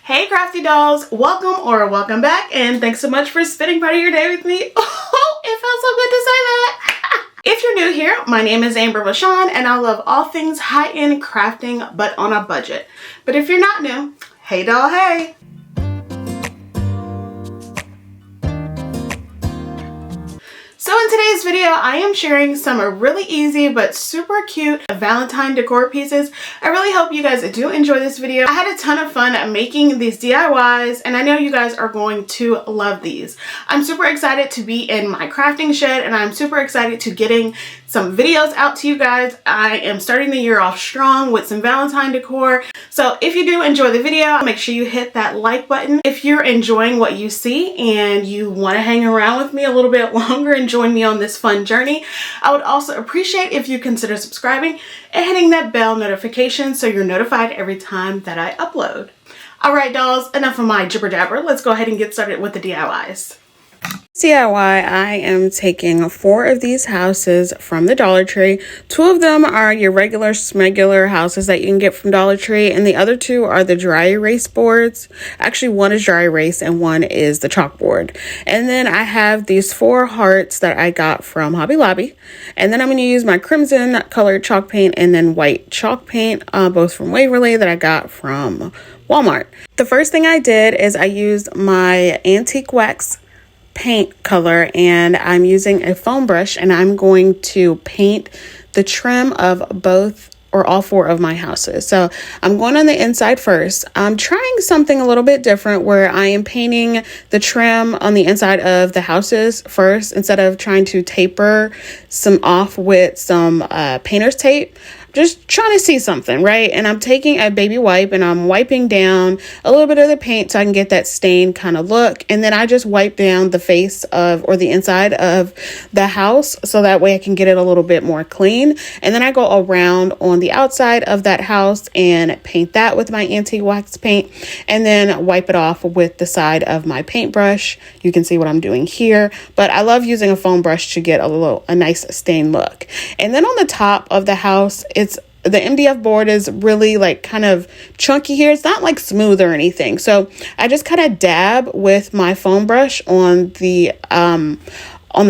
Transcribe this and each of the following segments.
Hey Crafty Dolls, welcome back, and thanks so much for spending part of your day with me. Oh, it felt so good to say that. If you're new here, my name is Amber Michawn, and I love all things high-end crafting, but on a budget. But if you're not new, hey doll, hey. So in today's video, I am sharing some really easy but super cute Valentine decor pieces. I really hope you guys do enjoy this video. I had a ton of fun making these DIYs, and I know you guys are going to love these. I'm super excited to be in my crafting shed, and I'm super excited to getting some videos out to you guys. I am starting the year off strong with some Valentine decor. So if you do enjoy the video, make sure you hit that like button. If you're enjoying what you see and you want to hang around with me a little bit longer and join me on this fun journey, I would also appreciate if you consider subscribing and hitting that bell notification so you're notified every time that I upload. Alright dolls, enough of my jibber jabber. Let's go ahead and get started with the DIYs. DIY, I am taking 4 of these houses from the Dollar Tree. 2 of them are your regular smegular houses that you can get from Dollar Tree, and the other 2 are the dry erase boards. Actually, one is dry erase and one is the chalkboard. And then I have these 4 hearts that I got from Hobby Lobby. And then I'm going to use my crimson colored chalk paint and then white chalk paint, both from Waverly, that I got from Walmart. The first thing I did is I used my antique wax paint color, and I'm using a foam brush, and I'm going to paint the trim of both or all 4 of my houses. So I'm going on the inside first. I'm trying something a little bit different where I am painting the trim on the inside of the houses first instead of trying to taper some off with some painter's tape. Just trying to see something, right? And I'm taking a baby wipe and I'm wiping down a little bit of the paint so I can get that stained kind of look. And then I just wipe down the face of, or the inside of the house so that way I can get it a little bit more clean. And then I go around on the outside of that house and paint that with my antique wax paint, and then wipe it off with the side of my paintbrush. You can see what I'm doing here, but I love using a foam brush to get a nice stained look. And then on the top of the house, the MDF board is really like kind of chunky here. It's not like smooth or anything. So I just kind of dab with my foam brush on the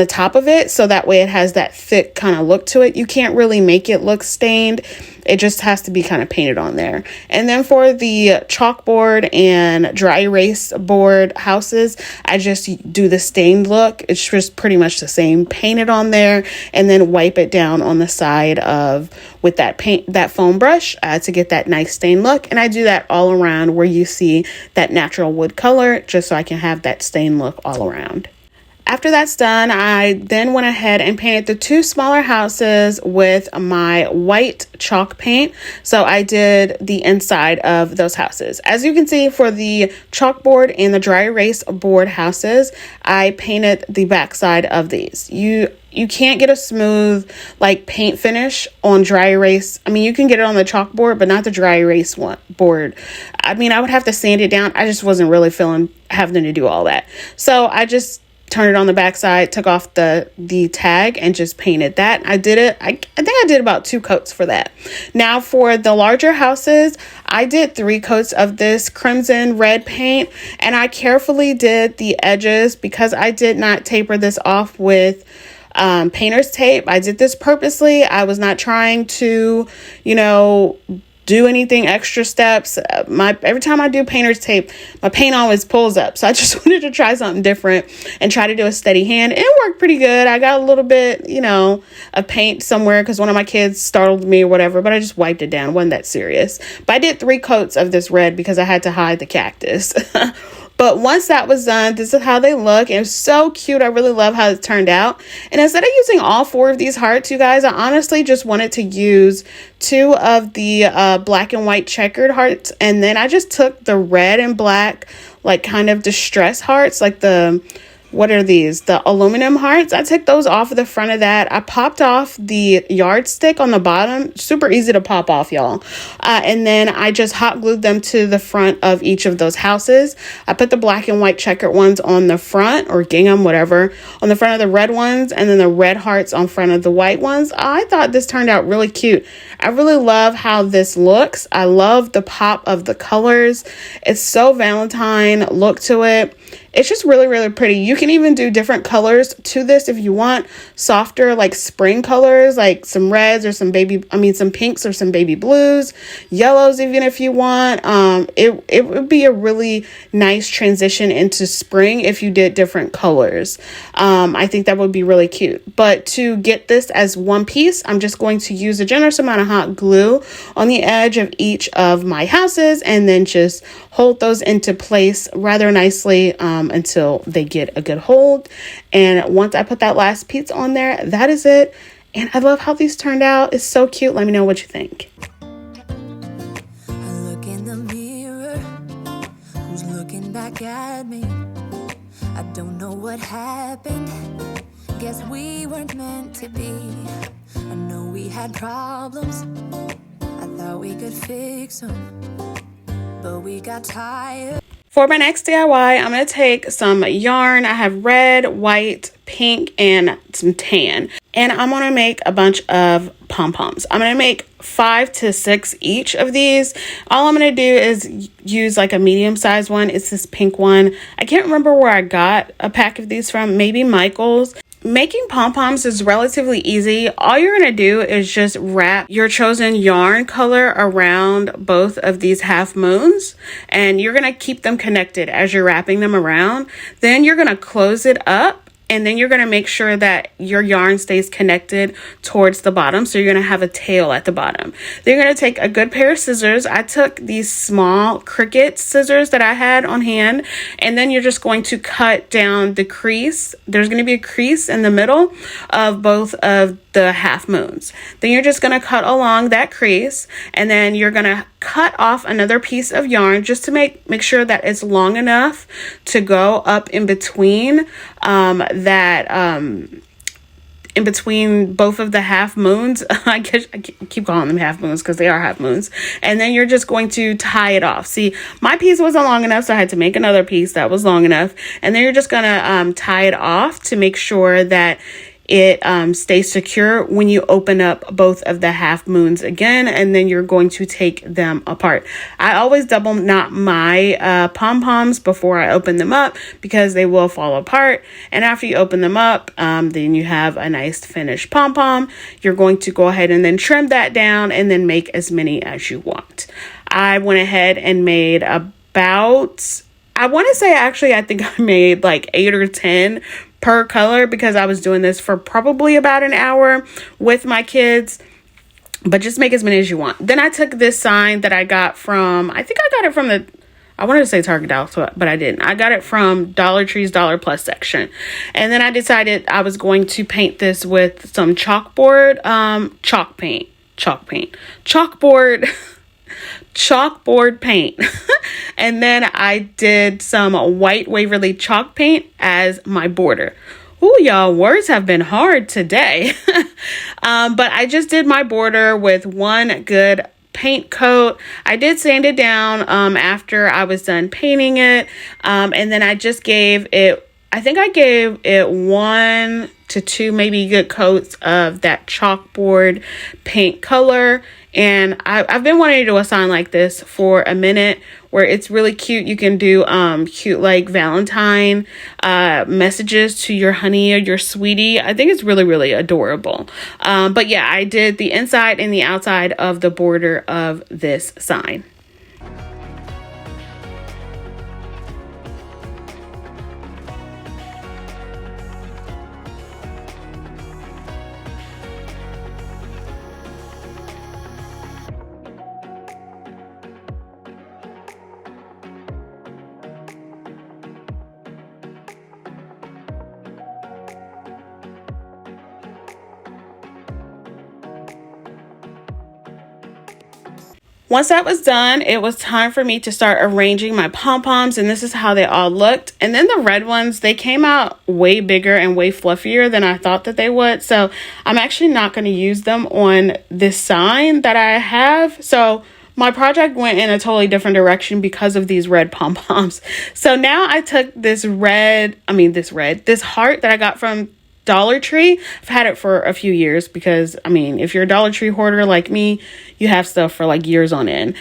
top of it, so that way it has that thick kind of look to it. You can't really make it look stained. It just has to be kind of painted on there. And then for the chalkboard and dry erase board houses, I just do the stained look. It's just pretty much the same. Paint it on there and then wipe it down on the side with that foam brush to get that nice stained look. And I do that all around where you see that natural wood color, just so I can have that stained look all around. After that's done, I then went ahead and painted the 2 smaller houses with my white chalk paint. So I did the inside of those houses. As you can see, for the chalkboard and the dry erase board houses, I painted the backside of these. You can't get a smooth like paint finish on dry erase. I mean, you can get it on the chalkboard, but not the dry erase board. I mean, I would have to sand it down. I just wasn't really feeling having to do all that. So I just turned it on the backside, took off the tag, and just painted that. I did it. I think I did about 2 coats for that. Now for the larger houses, I did 3 coats of this crimson red paint, and I carefully did the edges because I did not taper this off with painter's tape. I did this purposely. I was not trying to, do anything extra steps. Every time I do painter's tape, my paint always pulls up. So I just wanted to try something different and try to do a steady hand. And it worked pretty good. I got a little bit, of paint somewhere because one of my kids startled me or whatever, but I just wiped it down. It wasn't that serious. But I did 3 coats of this red because I had to hide the cactus. But once that was done, this is how they look. And it's so cute. I really love how it turned out. And instead of using all 4 of these hearts, you guys, I honestly just wanted to use 2 of the black and white checkered hearts. And then I just took the red and black, like kind of distress hearts, like the what are these? The aluminum hearts. I took those off of the front of that. I popped off the yardstick on the bottom. Super easy to pop off, y'all. And then I just hot glued them to the front of each of those houses. I put the black and white checkered ones on the front, or gingham, whatever, on the front of the red ones, and then the red hearts on front of the white ones. I thought this turned out really cute. I really love how this looks. I love the pop of the colors. It's so Valentine look to it. It's just really, really pretty. You can even do different colors to this if you want. Softer, like spring colors, like some reds or some pinks or some baby blues, yellows even if you want. It would be a really nice transition into spring if you did different colors. I think that would be really cute. But to get this as one piece, I'm just going to use a generous amount of hot glue on the edge of each of my houses and then just hold those into place rather nicely until they get a good hold. And once I put that last piece on there, that is it. And I love how these turned out. It's so cute. Let me know what you think. I look in the mirror, who's looking back at me? I don't know what happened. Guess we weren't meant to be. I know we had problems. I thought we could fix them, but we got tired. For my next DIY, I'm going to take some yarn. I have red, white, pink, and some tan. And I'm going to make a bunch of pom-poms. I'm going to make 5 to 6 each of these. All I'm going to do is use like a medium-sized one. It's this pink one. I can't remember where I got a pack of these from. Maybe Michael's. Making pom-poms is relatively easy. All you're going to do is just wrap your chosen yarn color around both of these half moons, and you're going to keep them connected as you're wrapping them around. Then you're going to close it up, and then you're going to make sure that your yarn stays connected towards the bottom. So you're going to have a tail at the bottom. Then you're going to take a good pair of scissors. I took these small Cricut scissors that I had on hand. And then you're just going to cut down the crease. There's going to be a crease in the middle of both of the half moons. Then you're just going to cut along that crease. And then you're going to cut off another piece of yarn just to make sure that it's long enough to go up in between in between both of the half moons. I keep calling them half moons because they are half moons. And then you're just going to tie it off. See, my piece wasn't long enough, so I had to make another piece that was long enough. And then you're just going to tie it off to make sure that it stays secure when you open up both of the half moons again, and then you're going to take them apart. I always double knot my pom-poms before I open them up because they will fall apart. And after you open them up, then you have a nice finished pom-pom. You're going to go ahead and then trim that down and then make as many as you want. I went ahead and made about, I want to say actually, I think I made like 8 or 10 per color because I was doing this for probably about an hour with my kids. But just make as many as you want. Then I took this sign that I got from, I think I got it from I wanted to say Target Dolls, but I didn't. I got it from Dollar Tree's Dollar Plus section. And then I decided I was going to paint this with some chalkboard paint. And then I did some white Waverly chalk paint as my border. Ooh, y'all, words have been hard today. But I just did my border with one good paint coat. I did sand it down after I was done painting it. And then I just gave it, I think I gave it 1 to 2 maybe good coats of that chalkboard paint color. And I've been wanting to do a sign like this for a minute where it's really cute. You can do cute like Valentine messages to your honey or your sweetie. I think it's really, really adorable. But yeah, I did the inside and the outside of the border of this sign. Once that was done, it was time for me to start arranging my pom-poms, and this is how they all looked. And then the red ones, they came out way bigger and way fluffier than I thought that they would. So I'm actually not going to use them on this sign that I have. So my project went in a totally different direction because of these red pom-poms. So now I took this heart that I got from Dollar Tree. I've had it for a few years because, I mean, if you're a Dollar Tree hoarder like me, you have stuff for like years on end.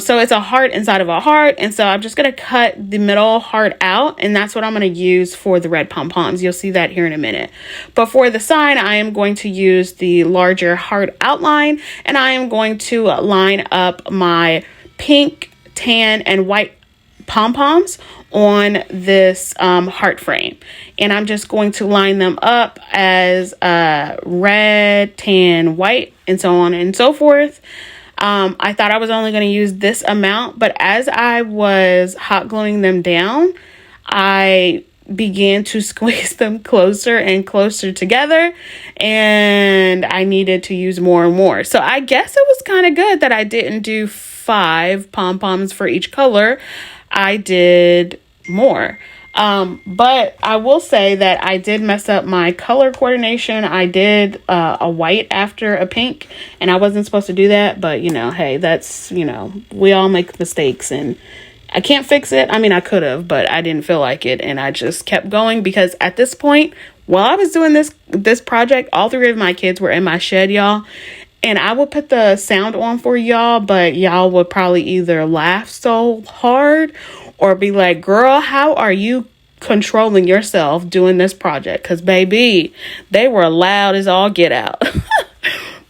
So it's a heart inside of a heart. And so I'm just going to cut the middle heart out. And that's what I'm going to use for the red pom-poms. You'll see that here in a minute. But for the sign, I am going to use the larger heart outline. And I am going to line up my pink, tan, and white pom-poms on this heart frame, and I'm just going to line them up as red, tan, white, and so on and so forth. I thought I was only going to use this amount, but as I was hot gluing them down, I began to squeeze them closer and closer together, and I needed to use more and more. So I guess it was kind of good that I didn't do 5 pom-poms for each color. I did more. But I will say that I did mess up my color coordination. I did a white after a pink, and I wasn't supposed to do that. But, you know, hey, that's, you know, we all make mistakes, and I can't fix it. I mean, I could have, but I didn't feel like it. And I just kept going because at this point, while I was doing this project, all 3 of my kids were in my shed, y'all. And I would put the sound on for y'all, but y'all would probably either laugh so hard or be like, girl, how are you controlling yourself doing this project? Because, baby, they were loud as all get out.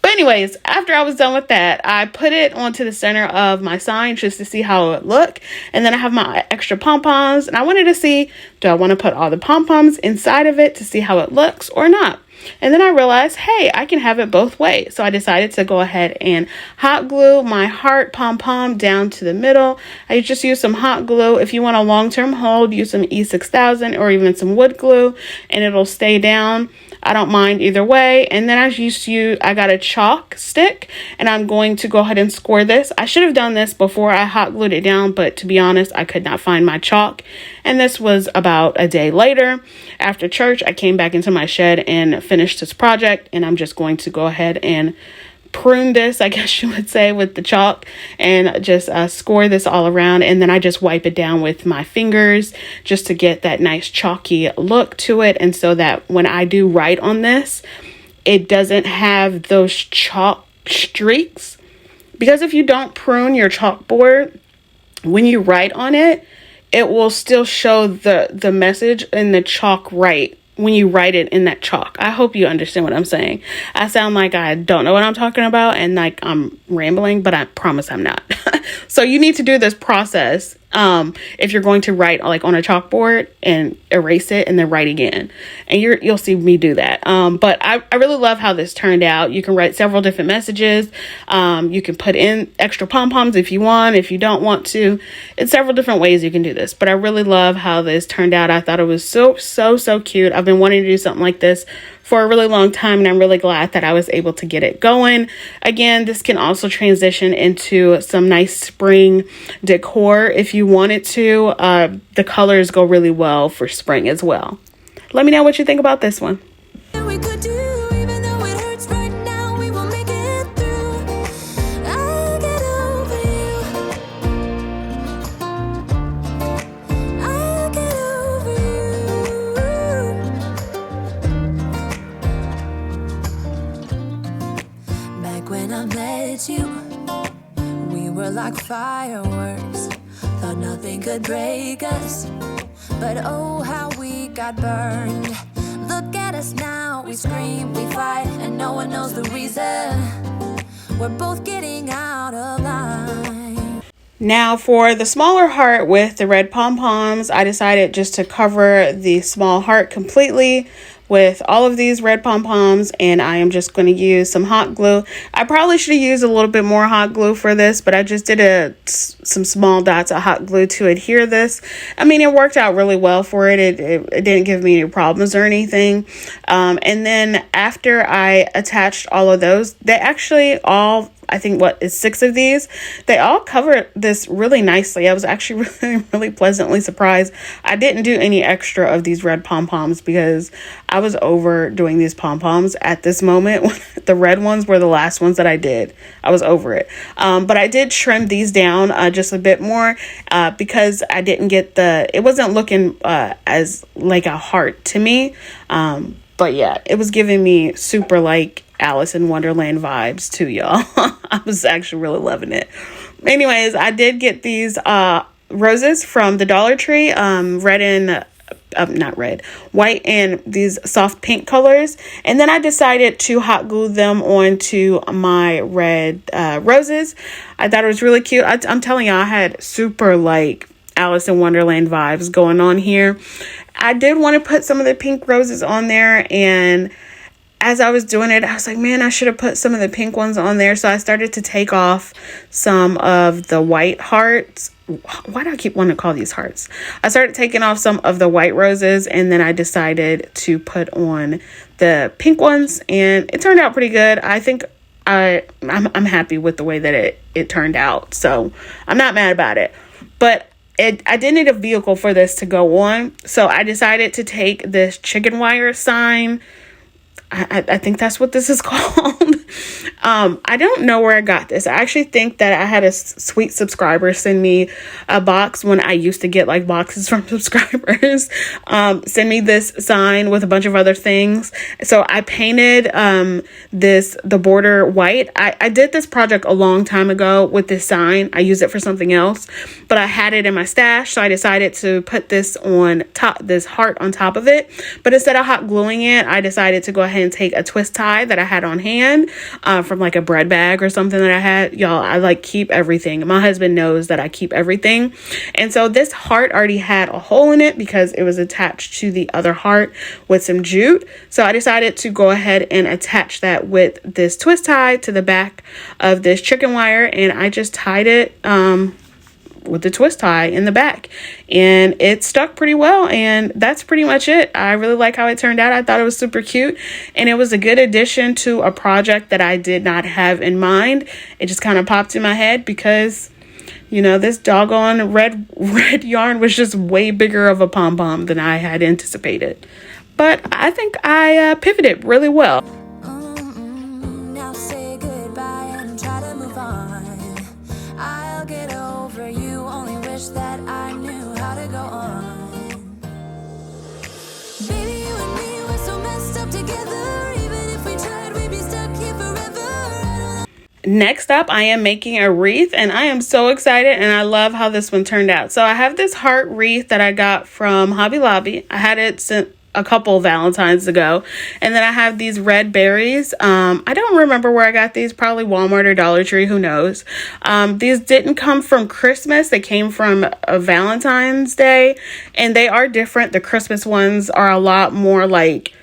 But anyways, after I was done with that, I put it onto the center of my sign just to see how it would look. And then I have my extra pom-poms. And I wanted to see, do I want to put all the pom-poms inside of it to see how it looks or not? And then I realized, hey, I can have it both ways. So I decided to go ahead and hot glue my heart pom-pom down to the middle. I just use some hot glue. If you want a long-term hold, use some E6000 or even some wood glue, and it'll stay down. I don't mind either way. And then I got a chalk stick, and I'm going to go ahead and score this. I should have done this before I hot glued it down, but to be honest, I could not find my chalk. And this was about a day later. After church, I came back into my shed and finished this project, and I'm just going to go ahead and prune this, I guess you would say, with the chalk, and just score this all around. And then I just wipe it down with my fingers just to get that nice chalky look to it, and so that when I do write on this, it doesn't have those chalk streaks. Because if you don't prune your chalkboard, when you write on it, it will still show the message in the chalk right when you write it in that chalk. I hope you understand what I'm saying. I sound like I don't know what I'm talking about and like I'm rambling, but I promise I'm not. So you need to do this process if you're going to write like on a chalkboard and erase it and then write again. And you'll see me do that. But I really love how this turned out. You can write several different messages. You can put in extra pom-poms if you want, if you don't want to. It's several different ways you can do this. But I really love how this turned out. I thought it was so cute. I've been wanting to do something like this for a really long time, and I'm really glad that I was able to get it going. Again, this can also transition into some nice spring decor if you wanted to. The colors go really well for spring as well. Let me know what you think about this one. We could do, even though it hurts right now, we will make it through. I'll get over you. I'll get over you. Back when I met you, we were like fireworks. Thought nothing could break us, but oh, how we got burned. Look at us now, we scream, we fight, and no one knows the reason. We're both getting out of line. Now for the smaller heart with the red pom-poms, I decided just to cover the small heart completely with all of these red pom-poms, and I am just going to use some hot glue. I probably should have used a little bit more hot glue for this, but I just did some small dots of hot glue to adhere this. I mean, it worked out really well for it. It didn't give me any problems or anything. And then after I attached all of those, they actually all, I think what is 6 of these, they all cover this really nicely. I was actually really pleasantly surprised. I didn't do any extra of these red pom-poms because I was over doing these pom-poms at this moment. The red ones were the last ones that I did. I was over it. But I did trim these down just a bit more because I didn't get it wasn't looking as like a heart to me. But yeah, it was giving me super like Alice in Wonderland vibes too, y'all. I was actually really loving it. Anyways, I did get these roses from the Dollar Tree, white and these soft pink colors. And then I decided to hot glue them onto my red roses. I thought it was really cute. I'm telling y'all, I had super like Alice in Wonderland vibes going on here. I did want to put some of the pink roses on there, and as I was doing it, I was like, man, I should have put some of the pink ones on there. So I started to take off some of the white hearts. Why do I keep wanting to call these hearts? I started taking off some of the white roses, and then I decided to put on the pink ones, and it turned out pretty good. I think I'm happy with the way that it turned out. So I'm not mad about it. But I did need a vehicle for this to go on. So I decided to take this chicken wire sign. I think that's what this is called. I don't know where I got this. I actually think that I had a sweet subscriber send me a box when I used to get like boxes from subscribers. Send me this sign with a bunch of other things. So I painted the border white. I did this project a long time ago with this sign. I used it for something else, but I had it in my stash. So I decided to put this on top, this heart on top of it. But instead of hot gluing it, I decided to go ahead and take a twist tie that I had on hand from like a bread bag or something that I had. Y'all, I like keep everything. My husband knows that I keep everything. And so this heart already had a hole in it because it was attached to the other heart with some jute. So I decided to go ahead and attach that with this twist tie to the back of this chicken wire. And I just tied it with the twist tie in the back, and it stuck pretty well. And that's pretty much it. I really like how it turned out. I thought it was super cute, and it was a good addition to a project that I did not have in mind. It just kind of popped in my head because, you know, this doggone red yarn was just way bigger of a pom-pom than I had anticipated. But I think I pivoted really well. Now say goodbye and try to move on. I'll get over you, only wish that I knew how to go on. Baby, you and me were so messed up together. Even if we tried, we'd be stuck here forever. Next up, I am making a wreath, and I am so excited, and I love how this one turned out. So I have this heart wreath that I got from Hobby Lobby. I had it sent a couple Valentines ago, and then I have these red berries. I don't remember where I got these, probably Walmart or Dollar Tree, who knows. These didn't come from Christmas, they came from a Valentine's Day, and they are different. The Christmas ones are a lot more like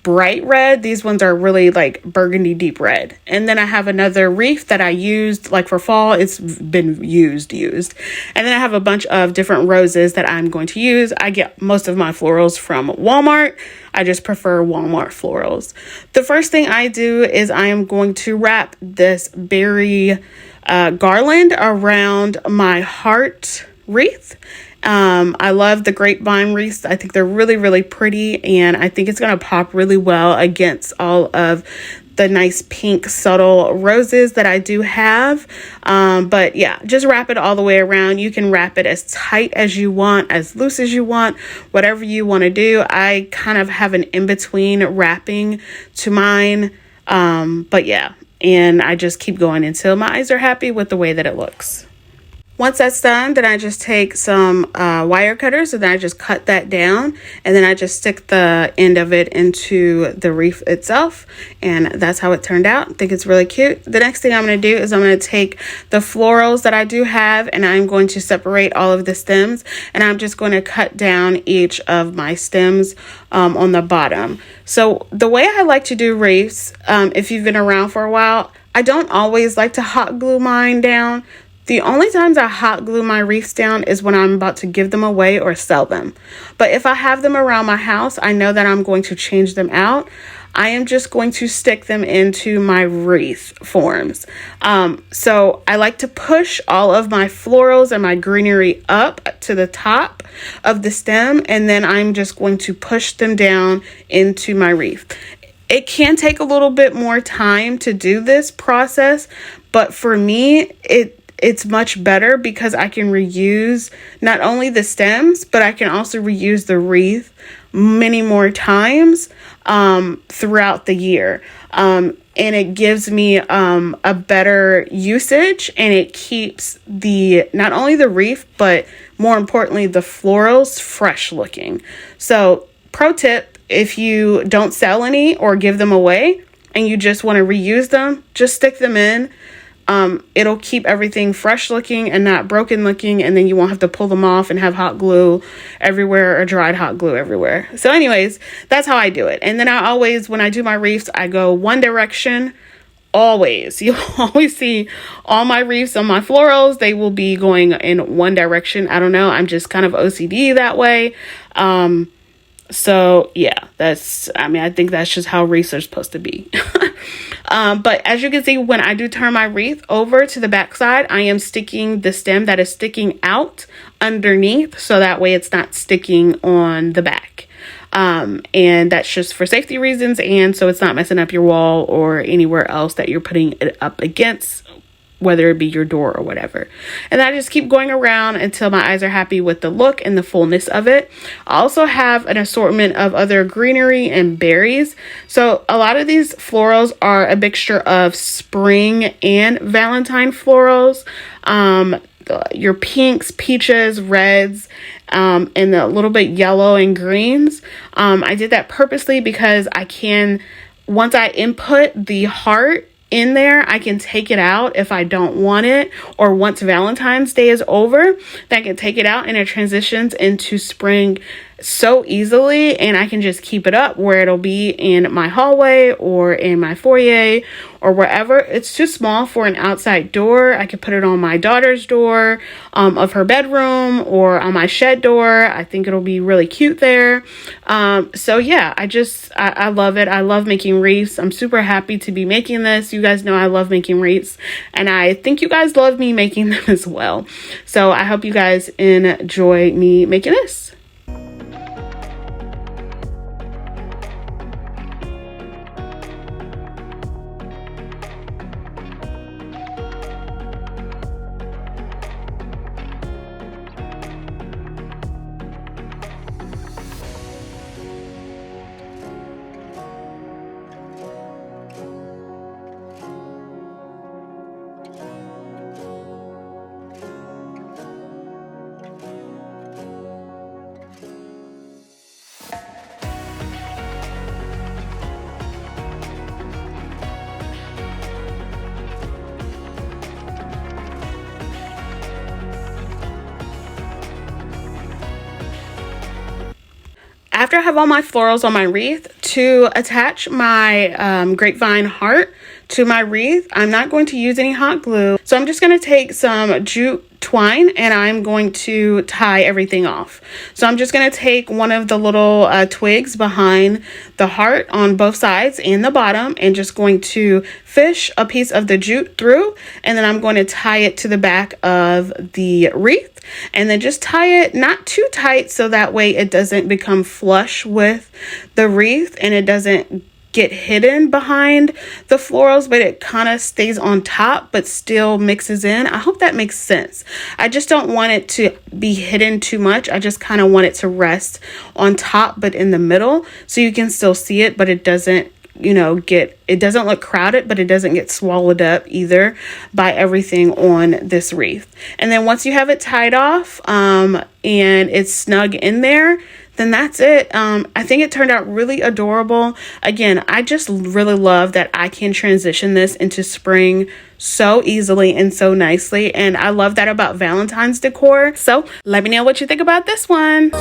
bright red. These ones are really like burgundy deep red. And then I have another wreath that I used like for fall. It's been used. And then I have a bunch of different roses that I'm going to use. I get most of my florals from Walmart. I just prefer Walmart florals. The first thing I do is I am going to wrap this berry garland around my heart wreath. I love the grapevine wreaths. I think they're really, really pretty, and I think it's going to pop really well against all of the nice pink subtle roses that I do have. But yeah, just wrap it all the way around. You can wrap it as tight as you want, as loose as you want, whatever you want to do. I kind of have an in-between wrapping to mine. But yeah, and I just keep going until my eyes are happy with the way that it looks. Once that's done, then I just take some wire cutters and then I just cut that down, and then I just stick the end of it into the wreath itself, and that's how it turned out. I think it's really cute. The next thing I'm going to do is I'm going to take the florals that I do have, and I'm going to separate all of the stems, and I'm just going to cut down each of my stems on the bottom. So the way I like to do wreaths, if you've been around for a while, I don't always like to hot glue mine down. The only times I hot glue my wreaths down is when I'm about to give them away or sell them. But if I have them around my house, I know that I'm going to change them out. I am just going to stick them into my wreath forms. So I like to push all of my florals and my greenery up to the top of the stem, and then I'm just going to push them down into my wreath. It can take a little bit more time to do this process, but for me, it's much better because I can reuse not only the stems, but I can also reuse the wreath many more times throughout the year. And it gives me a better usage, and it keeps not only the wreath, but more importantly, the florals fresh looking. So pro tip, if you don't sell any or give them away and you just want to reuse them, just stick them in. It'll keep everything fresh looking and not broken looking, and then you won't have to pull them off and have hot glue everywhere or dried hot glue everywhere. So anyways, that's how I do it. And then I always, when I do my wreaths, I go one direction. Always. You'll always see all my wreaths on my florals. They will be going in one direction. I don't know. I'm just kind of OCD that way. So yeah, I think that's just how wreaths are supposed to be. But as you can see, when I do turn my wreath over to the back side, I am sticking the stem that is sticking out underneath, so that way it's not sticking on the back. And that's just for safety reasons, and so it's not messing up your wall or anywhere else that you're putting it up against, whether it be your door or whatever. And I just keep going around until my eyes are happy with the look and the fullness of it. I also have an assortment of other greenery and berries. So a lot of these florals are a mixture of spring and Valentine florals. Your pinks, peaches, reds, and a little bit yellow and greens. I did that purposely because once I input the heart in there, I can take it out if I don't want it, or once Valentine's Day is over, then I can take it out and it transitions into spring so easily, and I can just keep it up where it'll be in my hallway or in my foyer or wherever. It's too small for an outside door. I could put it on my daughter's door of her bedroom or on my shed door. I think it'll be really cute there. So yeah, I love it. I love making wreaths. I'm super happy to be making this. You guys know I love making wreaths, and I think you guys love me making them as well. So I hope you guys enjoy me making this. After I have all my florals on my wreath, to attach my grapevine heart to my wreath, I'm not going to use any hot glue. So I'm just going to take some jute twine and I'm going to tie everything off. So I'm just going to take one of the little twigs behind the heart on both sides and the bottom, and just going to fish a piece of the jute through, and then I'm going to tie it to the back of the wreath, and then just tie it not too tight so that way it doesn't become flush with the wreath and it doesn't get hidden behind the florals, but it kind of stays on top but still mixes in. I hope that makes sense. I just don't want it to be hidden too much. I just kind of want it to rest on top but in the middle, so you can still see it, but it doesn't you know, it doesn't look crowded, but it doesn't get swallowed up either by everything on this wreath. And then once you have it tied off and it's snug in there, then that's it. I think it turned out really adorable. Again, I just really love that I can transition this into spring so easily and so nicely. And I love that about Valentine's decor. So let me know what you think about this one.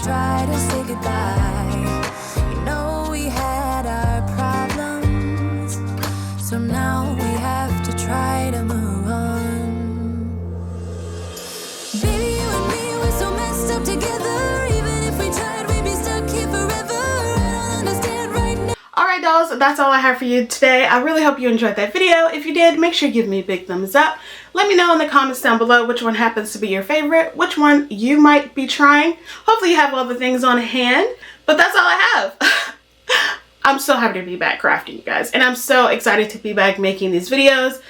Try to say goodbye. You know we had our problems, so now we have to try to move on. Baby, you and me, we're so messed up together. Even if we tried, we'd be stuck here forever. I don't understand right now. Alright dolls, that's all I have for you today. I really hope you enjoyed that video. If you did, make sure you give me a big thumbs up. Let me know in the comments down below which one happens to be your favorite, which one you might be trying. Hopefully you have all the things on hand, but that's all I have. I'm so happy to be back crafting, you guys, and I'm so excited to be back making these videos.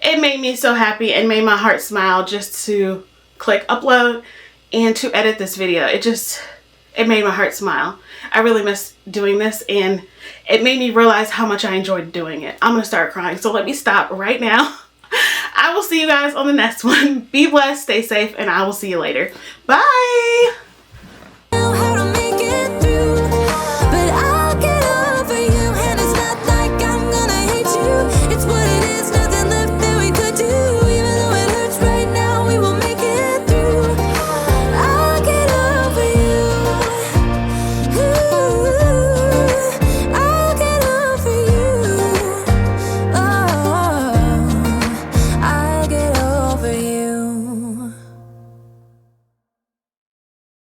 It made me so happy and made my heart smile just to click upload and to edit this video. It made my heart smile. I really miss doing this, and it made me realize how much I enjoyed doing it. I'm gonna start crying, so let me stop right now. I will see you guys on the next one. Be blessed, stay safe, and I will see you later. Bye!